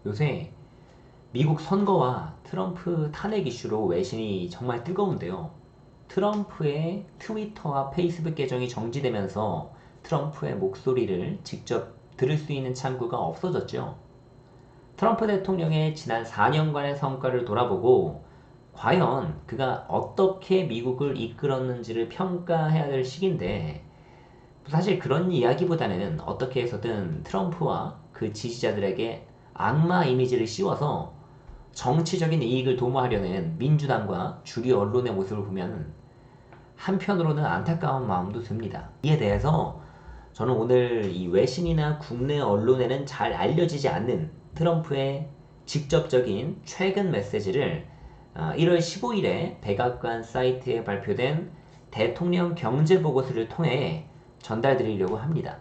요새 미국 선거와 트럼프 탄핵 이슈로 외신이 정말 뜨거운데요. 트럼프의 트위터와 페이스북 계정이 정지되면서 트럼프의 목소리를 직접 들을 수 있는 창구가 없어졌죠. 트럼프 대통령의 지난 4년간의 성과를 돌아보고 과연 그가 어떻게 미국을 이끌었는지를 평가해야 될 시기인데, 사실 그런 이야기보다는 어떻게 해서든 트럼프와 그 지지자들에게 악마 이미지를 씌워서 정치적인 이익을 도모하려는 민주당과 주류 언론의 모습을 보면 한편으로는 안타까운 마음도 듭니다. 이에 대해서 저는 오늘 이 외신이나 국내 언론에는 잘 알려지지 않는 트럼프의 직접적인 최근 메시지를 1월 15일에 백악관 사이트에 발표된 대통령 경제 보고서를 통해 전달드리려고 합니다.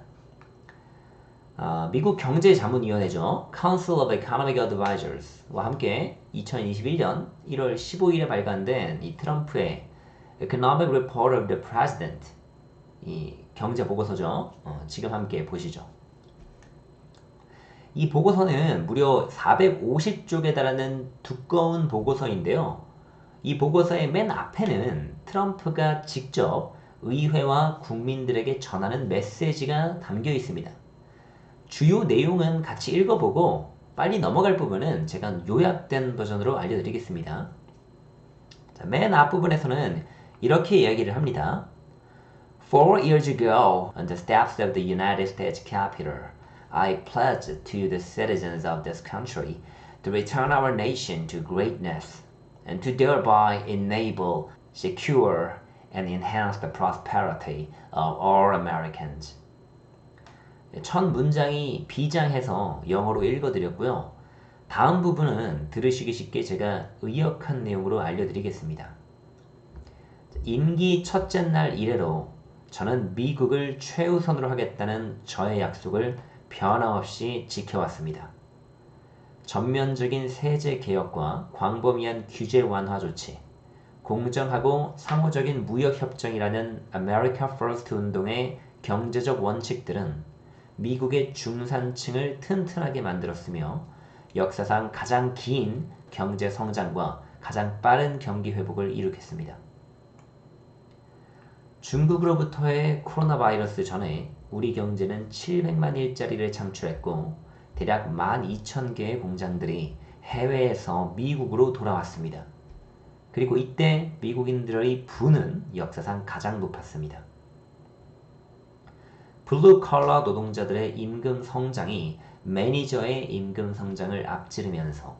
미국 경제자문위원회죠. Council of Economic Advisors와 함께 2021년 1월 15일에 발간된 이 트럼프의 Economic Report of the President, 이 경제 보고서죠. 지금 함께 보시죠. 이 보고서는 무려 450쪽에 달하는 두꺼운 보고서인데요. 이 보고서의 맨 앞에는 트럼프가 직접 의회와 국민들에게 전하는 메시지가 담겨 있습니다. 주요 내용은 같이 읽어보고 빨리 넘어갈 부분은 제가 요약된 버전으로 알려드리겠습니다. 자, 맨 앞부분에서는 이렇게 이야기를 합니다. 4 years ago, on the steps of the United States Capitol, I pledged to the citizens of this country to return our nation to greatness and to thereby enable, secure, and enhance the prosperity of all Americans. 첫 문장이 비장해서 영어로 읽어드렸고요. 다음 부분은 들으시기 쉽게 제가 의역한 내용으로 알려드리겠습니다. 임기 첫째 날 이래로 저는 미국을 최우선으로 하겠다는 저의 약속을 변함없이 지켜왔습니다. 전면적인 세제 개혁과 광범위한 규제 완화 조치, 공정하고 상호적인 무역 협정이라는 America First 운동의 경제적 원칙들은 미국의 중산층을 튼튼하게 만들었으며 역사상 가장 긴 경제 성장과 가장 빠른 경기 회복을 이룩했습니다. 중국으로부터의 코로나 바이러스 전에 우리 경제는 700만 일자리를 창출했고 대략 12,000개의 공장들이 해외에서 미국으로 돌아왔습니다. 그리고 이때 미국인들의 부는 역사상 가장 높았습니다. 블루 컬러 노동자들의 임금 성장이 매니저의 임금 성장을 앞지르면서,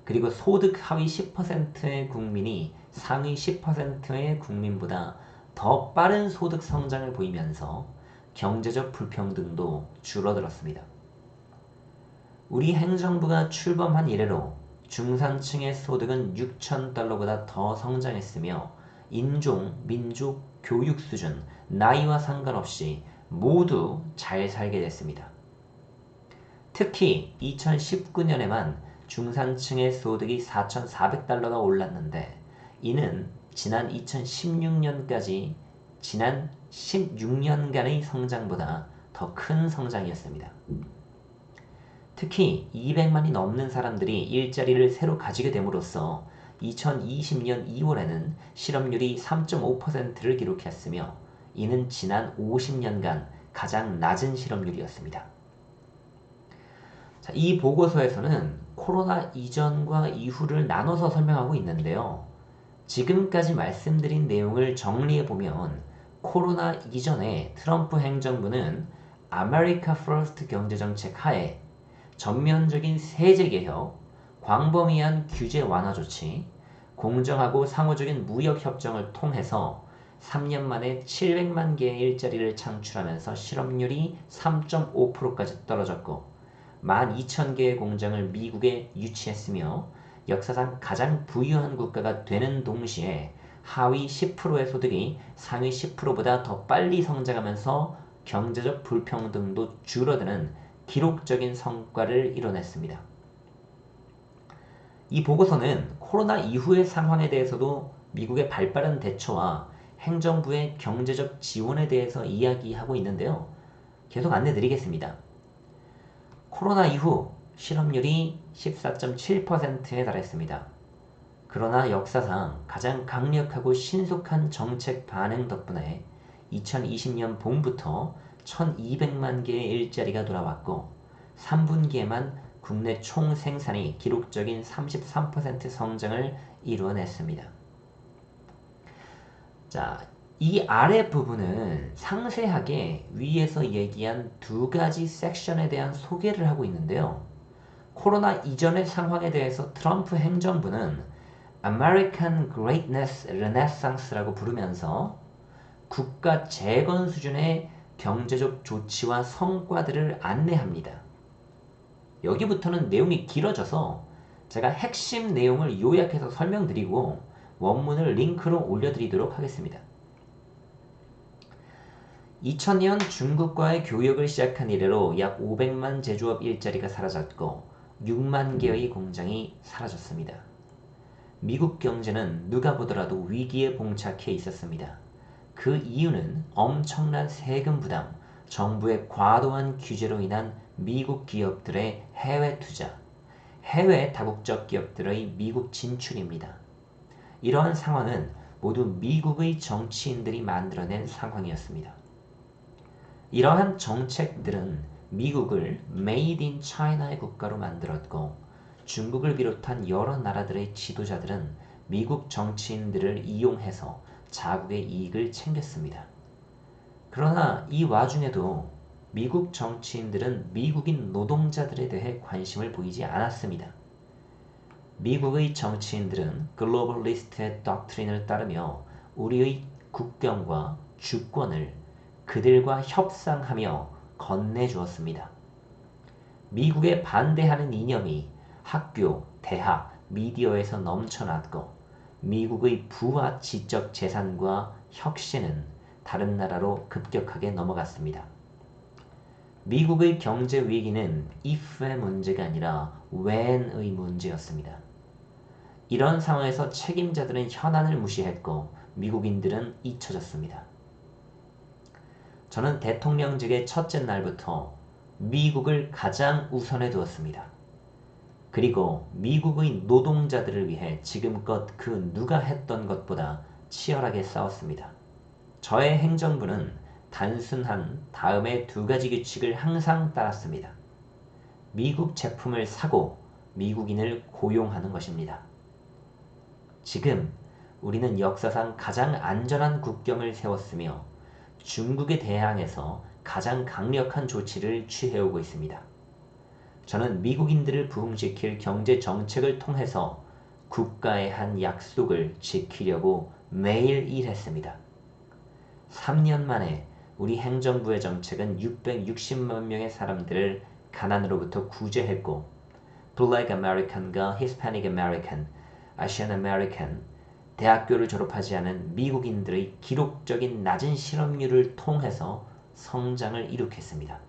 그리고 소득 하위 10%의 국민이 상위 10%의 국민보다 더 빠른 소득 성장을 보이면서 경제적 불평등도 줄어들었습니다. 우리 행정부가 출범한 이래로 중산층의 소득은 6,000달러보다 더 성장했으며 인종, 민족, 교육 수준, 나이와 상관없이 모두 잘 살게 됐습니다. 특히 2019년에만 중산층의 소득이 4,400달러가 올랐는데 이는 지난 2016년까지 지난 16년간의 성장보다 더 큰 성장이었습니다. 특히 200만이 넘는 사람들이 일자리를 새로 가지게 됨으로써 2020년 2월에는 실업률이 3.5%를 기록했으며 이는 지난 50년간 가장 낮은 실업률이었습니다. 자, 이 보고서에서는 코로나 이전과 이후를 나눠서 설명하고 있는데요. 지금까지 말씀드린 내용을 정리해보면 코로나 이전에 트럼프 행정부는 아메리카 퍼스트 경제정책 하에 전면적인 세제 개혁, 광범위한 규제 완화 조치, 공정하고 상호적인 무역 협정을 통해서 3년 만에 700만 개의 일자리를 창출하면서 실업률이 3.5%까지 떨어졌고 12,000개의 공장을 미국에 유치했으며 역사상 가장 부유한 국가가 되는 동시에 하위 10%의 소득이 상위 10%보다 더 빨리 성장하면서 경제적 불평등도 줄어드는 기록적인 성과를 이뤄냈습니다. 이 보고서는 코로나 이후의 상황에 대해서도 미국의 발빠른 대처와 행정부의 경제적 지원에 대해서 이야기하고 있는데요. 계속 안내드리겠습니다. 코로나 이후 실업률이 14.7%에 달했습니다. 그러나 역사상 가장 강력하고 신속한 정책 반응 덕분에 2020년 봄부터 1200만 개의 일자리가 돌아왔고 3분기에만 국내 총 생산이 기록적인 33% 성장을 이루어냈습니다. 자, 이 아래 부분은 상세하게 위에서 얘기한 두 가지 섹션에 대한 소개를 하고 있는데요. 코로나 이전의 상황에 대해서 트럼프 행정부는 American Greatness Renaissance라고 부르면서 국가 재건 수준의 경제적 조치와 성과들을 안내합니다. 여기부터는 내용이 길어져서 제가 핵심 내용을 요약해서 설명드리고 원문을 링크로 올려드리도록 하겠습니다. 2000년 중국과의 교역을 시작한 이래로 약 500만 제조업 일자리가 사라졌고 6만 개의 공장이 사라졌습니다. 미국 경제는 누가 보더라도 위기에 봉착해 있었습니다. 그 이유는 엄청난 세금 부담, 정부의 과도한 규제로 인한 미국 기업들의 해외 투자, 해외 다국적 기업들의 미국 진출입니다. 이러한 상황은 모두 미국의 정치인들이 만들어낸 상황이었습니다. 이러한 정책들은 미국을 Made in China의 국가로 만들었고 중국을 비롯한 여러 나라들의 지도자들은 미국 정치인들을 이용해서 자국의 이익을 챙겼습니다. 그러나 이 와중에도 미국 정치인들은 미국인 노동자들에 대해 관심을 보이지 않았습니다. 미국의 정치인들은 글로벌리스트의 덕트린을 따르며 우리의 국경과 주권을 그들과 협상하며 건네주었습니다. 미국에 반대하는 이념이 학교, 대학, 미디어에서 넘쳐났고 미국의 부와 지적 재산과 혁신은 다른 나라로 급격하게 넘어갔습니다. 미국의 경제 위기는 if의 문제가 아니라 when의 문제였습니다. 이런 상황에서 책임자들은 현안을 무시했고 미국인들은 잊혀졌습니다. 저는 대통령직의 첫째 날부터 미국을 가장 우선에 두었습니다. 그리고 미국의 노동자들을 위해 지금껏 그 누가 했던 것보다 치열하게 싸웠습니다. 저의 행정부는 단순한 다음의 두 가지 규칙을 항상 따랐습니다. 미국 제품을 사고 미국인을 고용하는 것입니다. 지금 우리는 역사상 가장 안전한 국경을 세웠으며 중국에 대항해서 가장 강력한 조치를 취해오고 있습니다. 저는 미국인들을 부흥시킬 경제 정책을 통해서 국가에 한 약속을 지키려고 매일 일했습니다. 3년 만에 우리 행정부의 정책은 660만 명의 사람들을 가난으로부터 구제했고 Black American과 Hispanic American, Asian American, 대학교를 졸업하지 않은 미국인들의 기록적인 낮은 실업률을 통해서 성장을 이룩했습니다.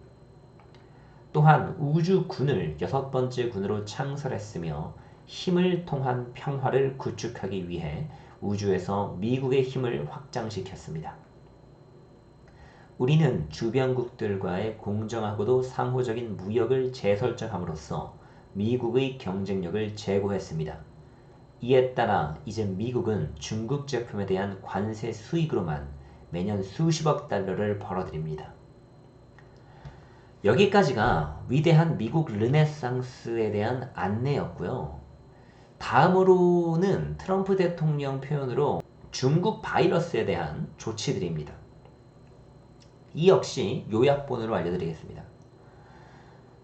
또한 우주군을 6번째 군으로 창설했으며 힘을 통한 평화를 구축하기 위해 우주에서 미국의 힘을 확장시켰습니다. 우리는 주변국들과의 공정하고도 상호적인 무역을 재설정함으로써 미국의 경쟁력을 제고했습니다. 이에 따라 이제 미국은 중국 제품에 대한 관세 수익으로만 매년 수십억 달러를 벌어들입니다. 여기까지가 위대한 미국 르네상스에 대한 안내였고요. 다음으로는 트럼프 대통령 표현으로 중국 바이러스에 대한 조치들입니다. 이 역시 요약본으로 알려드리겠습니다.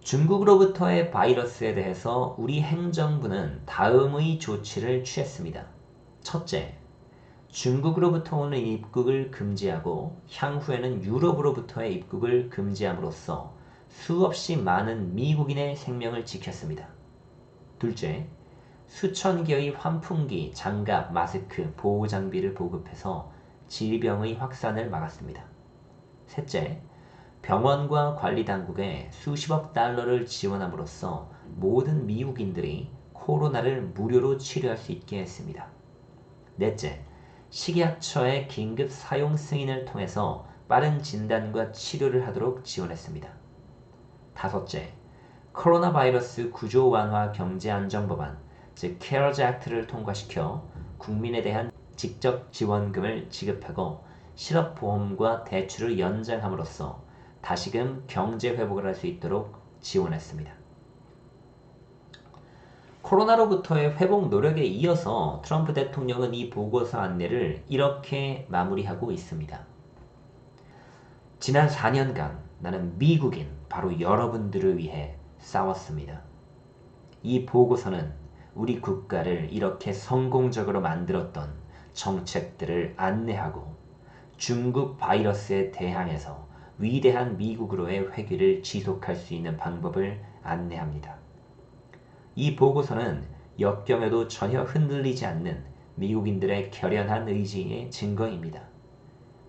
중국으로부터의 바이러스에 대해서 우리 행정부는 다음의 조치를 취했습니다. 첫째, 중국으로부터 오는 입국을 금지하고 향후에는 유럽으로부터의 입국을 금지함으로써 수없이 많은 미국인의 생명을 지켰습니다. 둘째, 수천 개의 환풍기, 장갑, 마스크, 보호장비를 보급해서 질병의 확산을 막았습니다. 셋째, 병원과 관리당국에 수십억 달러를 지원함으로써 모든 미국인들이 코로나를 무료로 치료할 수 있게 했습니다. 넷째, 식약처의 긴급 사용 승인을 통해서 빠른 진단과 치료를 하도록 지원했습니다. 다섯째, 코로나 바이러스 구조 완화 경제 안정 법안, 즉 CARES Act를 통과시켜 국민에 대한 직접 지원금을 지급하고 실업보험과 대출을 연장함으로써 다시금 경제 회복을 할 수 있도록 지원했습니다. 코로나로부터의 회복 노력에 이어서 트럼프 대통령은 이 보고서 안내를 이렇게 마무리하고 있습니다. 지난 4년간 나는 미국인, 바로 여러분들을 위해 싸웠습니다. 이 보고서는 우리 국가를 이렇게 성공적으로 만들었던 정책들을 안내하고 중국 바이러스에 대항해서 위대한 미국으로의 회귀를 지속할 수 있는 방법을 안내합니다. 이 보고서는 역경에도 전혀 흔들리지 않는 미국인들의 결연한 의지의 증거입니다.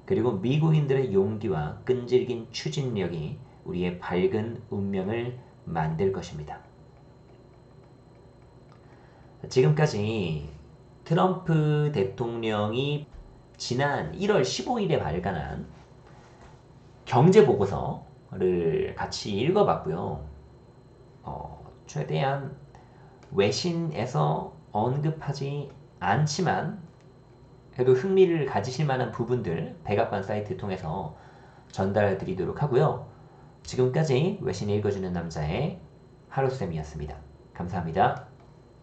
그리고 미국인들의 용기와 끈질긴 추진력이 우리의 밝은 운명을 만들 것입니다. 지금까지 트럼프 대통령이 지난 1월 15일에 발간한 경제보고서를 같이 읽어봤고요. 최대한 외신에서 언급하지 않지만 그래도 흥미를 가지실 만한 부분들 백악관 사이트 통해서 전달해 드리도록 하고요. 지금까지 외신 읽어주는 남자의 하루쌤이었습니다. 감사합니다.